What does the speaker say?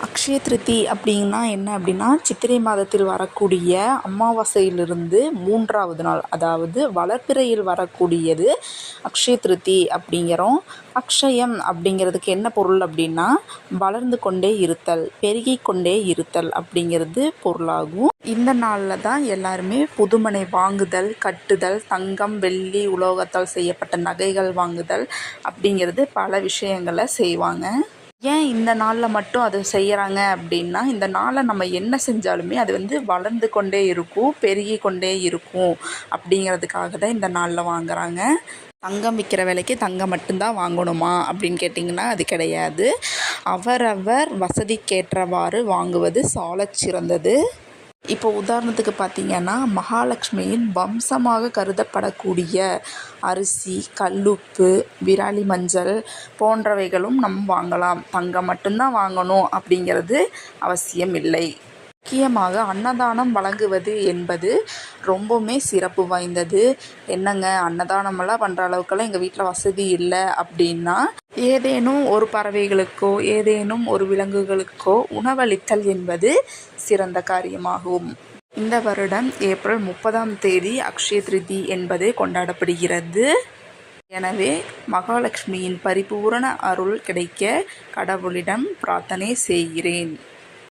அக்ஷய திருதி அப்படின்னா என்ன அப்படின்னா, சித்திரை மாதத்தில் வரக்கூடிய அமாவாசையிலிருந்து 3வது நாள், அதாவது வளர்பிறையில் வரக்கூடியது அக்ஷய திருதி அப்படிங்கிறோம். அக்ஷயம் அப்படிங்கிறதுக்கு என்ன பொருள் அப்படின்னா, வளர்ந்து கொண்டே இருத்தல், பெருகி கொண்டே இருத்தல் அப்படிங்கிறது பொருளாகும். இந்த நாளில் தான் எல்லாருமே புதுமனை வாங்குதல், கட்டுதல், தங்கம், வெள்ளி, உலோகத்தால் செய்யப்பட்ட நகைகள் வாங்குதல் அப்படிங்கிறது பல விஷயங்களை செய்வாங்க. ஏன் இந்த நாளில் மட்டும் அது செய்கிறாங்க அப்படின்னா, இந்த நாளில் நம்ம என்ன செஞ்சாலுமே அது வளர்ந்து கொண்டே இருக்கும், பெருகி கொண்டே இருக்கும் அப்படிங்கிறதுக்காக தான் இந்த நாளில் வாங்குகிறாங்க. தங்கம் விற்கிற விலைக்கு தங்கம் மட்டும்தான் வாங்கணுமா அப்படின்னு கேட்டிங்கன்னா அது கிடையாது. அவரவர் வசதிக்கேற்றவாறு வாங்குவது சாலச் சிறந்தது. இப்போ உதாரணத்துக்கு பார்த்திங்கன்னா, மகாலட்சுமியின் வம்சமாக கருதப்படக்கூடிய அரிசி, கல்லுப்பு, விராலி மஞ்சள் போன்றவைகளும் நம்ம வாங்கலாம். தங்கம் மட்டும்தான் வாங்கணும் அப்படிங்கிறது அவசியம் இல்லை. முக்கியமாக அன்னதானம் வழங்குவது என்பது ரொம்பவுமே சிறப்பு வாய்ந்தது. என்னங்க, அன்னதானமெல்லாம் பண்ணுற அளவுக்கெல்லாம் எங்கள் வீட்டில் வசதி இல்லை அப்படின்னா, ஏதேனும் ஒரு பறவைகளுக்கோ ஏதேனும் ஒரு விலங்குகளுக்கோ உணவளித்தல் என்பது சிறந்த காரியமாகும். இந்த வருடம் ஏப்ரல் 30ஆம் தேதி அக்ஷய திருதி என்பது கொண்டாடப்படுகிறது. எனவே மகாலட்சுமியின் பரிபூரண அருள் கிடைக்க கடவுளிடம் பிரார்த்தனை செய்கிறேன்.